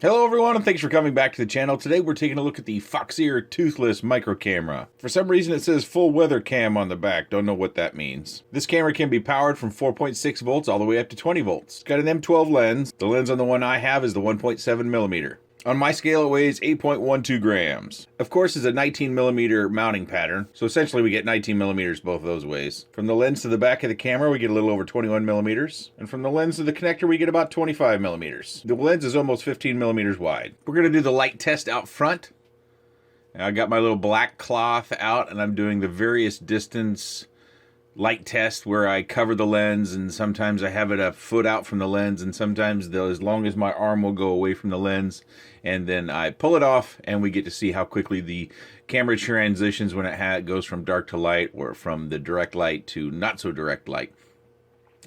Hello everyone, and thanks for coming back to the channel. Today we're taking a look at the Foxeer Toothless micro camera. For some reason it says full weather cam on the back, don't know what that means. This camera can be powered from 4.6 volts all the way up to 20 volts. It's got an M12 lens. The lens on the one I have is the 1.7 millimeter. On my scale, it weighs 8.12 grams. Of course, it's a 19 millimeter mounting pattern, so essentially we get 19 millimeters both those ways. From the lens to the back of the camera, we get a little over 21 millimeters, and from the lens to the connector, we get about 25 millimeters. The lens is almost 15 millimeters wide. We're gonna do the light test out front. I got my little black cloth out, and I'm doing the various distance light test where I cover the lens, and sometimes I have it a foot out from the lens, and sometimes as long as my arm will go away from the lens, and then I pull it off and we get to see how quickly the camera transitions when it goes from dark to light or from the direct light to not so direct light.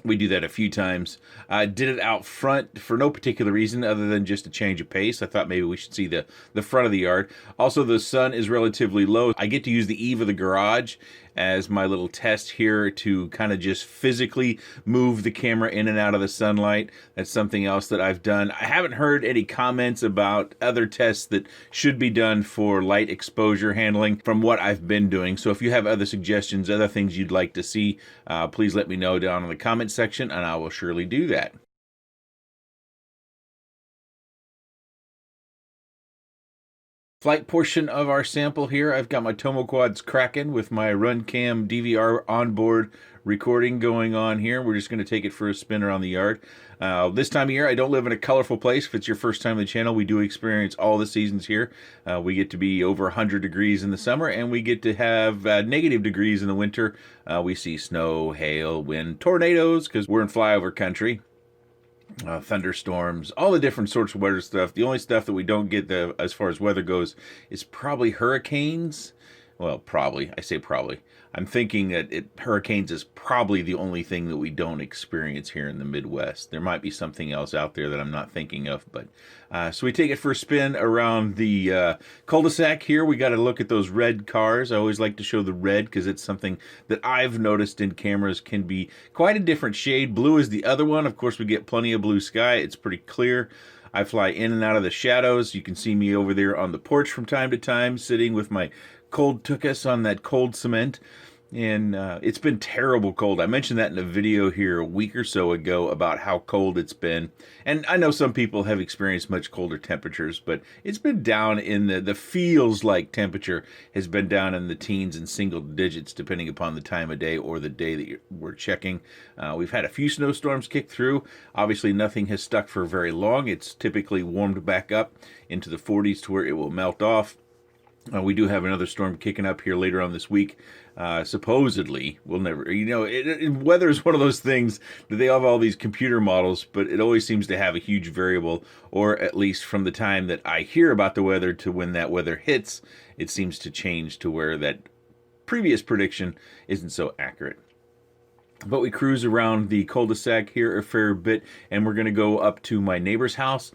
We do that a few times. I did it out front for no particular reason other than just a change of pace. I thought maybe we should see the front of the yard. Also, the sun is relatively low. I get to use the eave of the garage as my little test here to kind of just physically move the camera in and out of the sunlight. That's something else that I've done. I haven't heard any comments about other tests that should be done for light exposure handling from what I've been doing. So if you have other suggestions, other things you'd like to see, please let me know down in the comment section, and I will surely do that. Flight portion of our sample here, I've got my TomoQuads cracking with my RunCam DVR onboard recording going on here. We're just going to take it for a spin around the yard. This time of year, I don't live in a colorful place. If it's your first time on the channel, we do experience all the seasons here. We get to be over 100 degrees in the summer, and we get to have negative degrees in the winter. We see snow, hail, wind, tornadoes, because we're in flyover country. Thunderstorms, all the different sorts of weather stuff. The only stuff that we don't get as far as weather goes is probably hurricanes. Well, probably. I say probably. I'm thinking that hurricanes is probably the only thing that we don't experience here in the Midwest. There might be something else out there that I'm not thinking of, but so we take it for a spin around the cul-de-sac here. We got to look at those red cars. I always like to show the red because it's something that I've noticed in cameras can be quite a different shade. Blue is the other one. Of course, we get plenty of blue sky. It's pretty clear. I fly in and out of the shadows. You can see me over there on the porch from time to time, sitting with my cold Toothless on that cold cement, and it's been terrible cold. I mentioned that in a video here a week or so ago about how cold it's been, and I know some people have experienced much colder temperatures, but it's been down in the feels like temperature has been down in the teens and single digits depending upon the time of day or the day that we're checking. We've had a few snowstorms kick through. Obviously nothing has stuck for very long. It's typically warmed back up into the 40s to where it will melt off. We do have another storm kicking up here later on this week. Supposedly, we'll never, weather is one of those things that they have all these computer models, but it always seems to have a huge variable, or at least from the time that I hear about the weather to when that weather hits, it seems to change to where that previous prediction isn't so accurate. But we cruise around the cul-de-sac here a fair bit, and we're going to go up to my neighbor's house,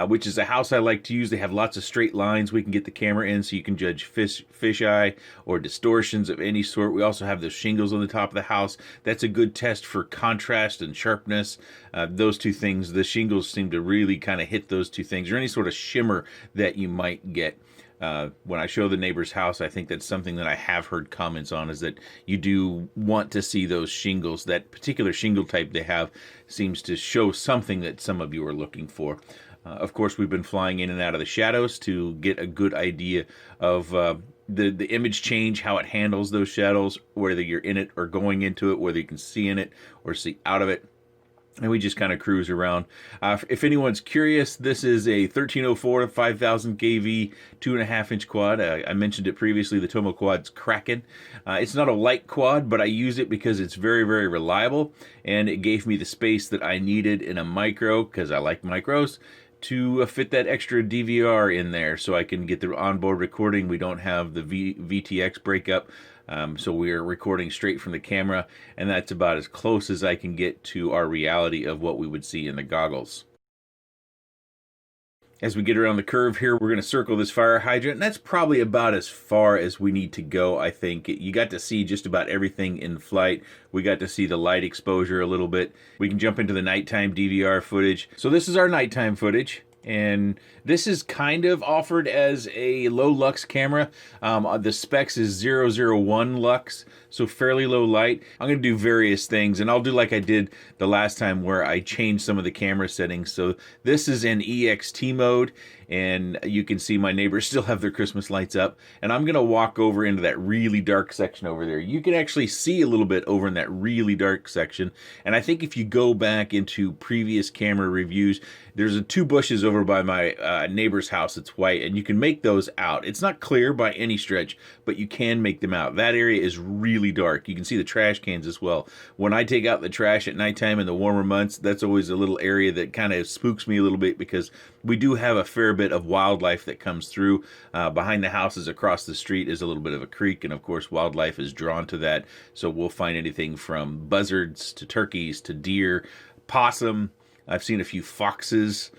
which is a house I like to use. They have lots of straight lines we can get the camera in so you can judge fisheye or distortions of any sort. We also have the shingles on the top of the house. That's a good test for contrast and sharpness. Those two things, the shingles seem to really kind of hit those two things, or any sort of shimmer that you might get. When I show the neighbor's house, I think that's something that I have heard comments on, is that you do want to see those shingles. That particular shingle type they have seems to show something that some of you are looking for. Of course, we've been flying in and out of the shadows to get a good idea of the image change, how it handles those shadows, whether you're in it or going into it, whether you can see in it or see out of it. And we just kind of cruise around. If anyone's curious, this is a 1304 5000 kV 2.5-inch quad. I mentioned it previously, the TomoQuads Kraken. It's not a light quad, but I use it because it's very, very reliable, and it gave me the space that I needed in a micro, because I like micros, to fit that extra DVR in there so I can get the onboard recording. We don't have the VTX breakup. So we're recording straight from the camera, and that's about as close as I can get to our reality of what we would see in the goggles. As we get around the curve here, we're going to circle this fire hydrant, and that's probably about as far as we need to go, I think. You got to see just about everything in flight. We got to see the light exposure a little bit. We can jump into the nighttime DVR footage. So this is our nighttime footage. And this is kind of offered as a low lux camera. The specs is 001 lux, so fairly low light. I'm going to do various things, and I'll do like I did the last time where I changed some of the camera settings. So this is in EXT mode, and you can see my neighbors still have their Christmas lights up. And I'm going to walk over into that really dark section over there. You can actually see a little bit over in that really dark section. And I think if you go back into previous camera reviews, there's two bushes over by my neighbor's house that's white, and you can make those out. It's not clear by any stretch, but you can make them out. That area is really dark. You can see the trash cans as well. When I take out the trash at nighttime in the warmer months, that's always a little area that kind of spooks me a little bit, because we do have a fair bit of wildlife that comes through. Behind the houses across the street is a little bit of a creek, and of course wildlife is drawn to that. So we'll find anything from buzzards to turkeys to deer, possum. I've seen a few foxes.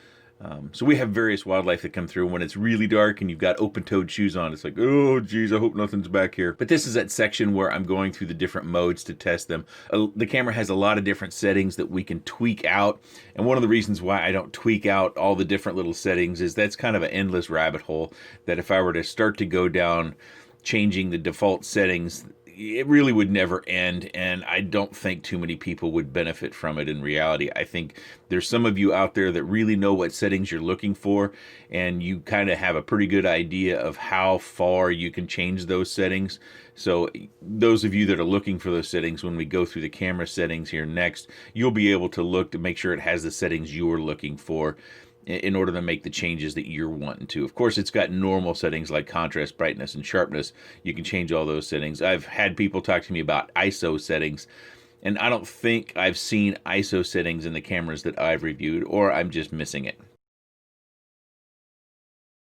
So we have various wildlife that come through. When it's really dark and you've got open-toed shoes on, it's like, oh geez, I hope nothing's back here. But this is that section where I'm going through the different modes to test them. The camera has a lot of different settings that we can tweak out. And one of the reasons why I don't tweak out all the different little settings is that's kind of an endless rabbit hole, that if I were to start to go down changing the default settings, it really would never end, and I don't think too many people would benefit from it in reality. I think there's some of you out there that really know what settings you're looking for, and you kind of have a pretty good idea of how far you can change those settings. So those of you that are looking for those settings, when we go through the camera settings here next, you'll be able to look to make sure it has the settings you're looking for in order to make the changes that you're wanting to. Of course, it's got normal settings like contrast, brightness, and sharpness. You can change all those settings. I've had people talk to me about ISO settings, and I don't think I've seen ISO settings in the cameras that I've reviewed, or I'm just missing it.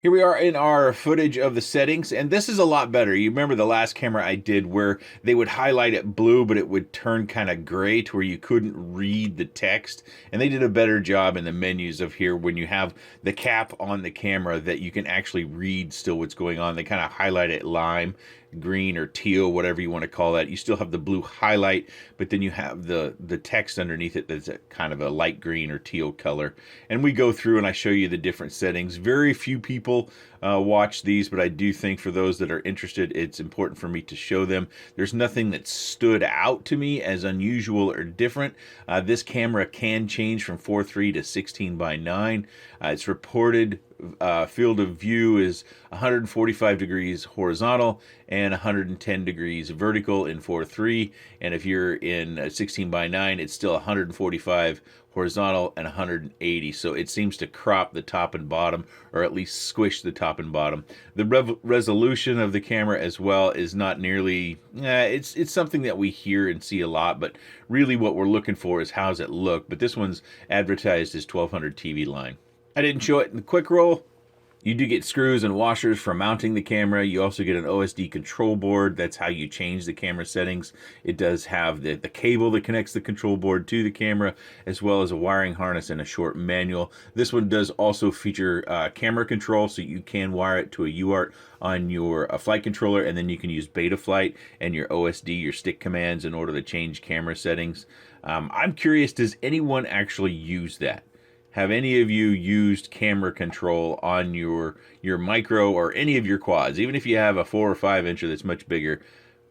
Here we are in our footage of the settings, and this is a lot better. You remember the last camera I did where they would highlight it blue, but it would turn kind of gray to where you couldn't read the text. And they did a better job in the menus of here when you have the cap on the camera that you can actually read still what's going on. They kind of highlight it lime, green, or teal, whatever you want to call that. You still have the blue highlight, but then you have the text underneath it that's a kind of a light green or teal color. And we go through and I show you the different settings. Very few people watch these, but I do think for those that are interested, it's important for me to show them. There's nothing that stood out to me as unusual or different. This camera can change from 4:3 to 16:9. It's reported field of view is 145 degrees horizontal and 110 degrees vertical in 4:3, and if you're in 16:9, it's still 145 horizontal and 180. So it seems to crop the top and bottom, or at least squish the top and bottom. The resolution of the camera as well is not nearly, it's something that we hear and see a lot, but really what we're looking for is how's it look. But this one's advertised as 1200 TV line. I didn't show it in the quick roll. You do get screws and washers for mounting the camera. You also get an OSD control board. That's how you change the camera settings. It does have the cable that connects the control board to the camera, as well as a wiring harness and a short manual. This one does also feature camera control, so you can wire it to a UART on your flight controller, and then you can use Betaflight and your OSD, your stick commands, in order to change camera settings. I'm curious, does anyone actually use that? Have any of you used camera control on your micro or any of your quads? Even if you have a 4 or 5 incher that's much bigger,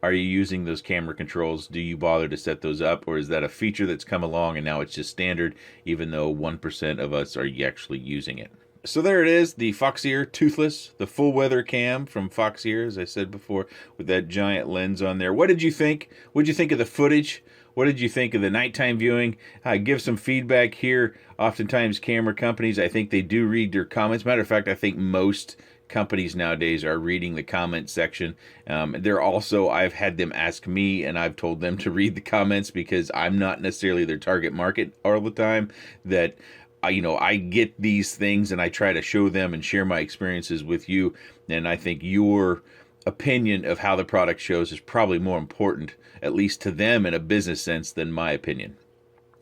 are you using those camera controls? Do you bother to set those up, or is that a feature that's come along and now it's just standard, even though 1% of us are actually using it? So there it is, the Foxeer Toothless, the full weather cam from Foxeer, as I said before, with that giant lens on there. What did you think? What did you think of the footage? What did you think of the nighttime viewing? Give some feedback here. Oftentimes camera companies, I think they do read their comments. Matter of fact, I think most companies nowadays are reading the comment section. They're also, I've had them ask me, and I've told them to read the comments because I'm not necessarily their target market all the time. That I get these things and I try to show them and share my experiences with you. And I think your opinion of how the product shows is probably more important, at least to them in a business sense, than my opinion.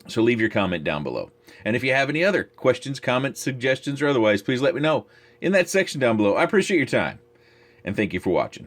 So leave your comment down below. And if you have any other questions, comments, suggestions, or otherwise, please let me know in that section down below. I appreciate your time, and thank you for watching.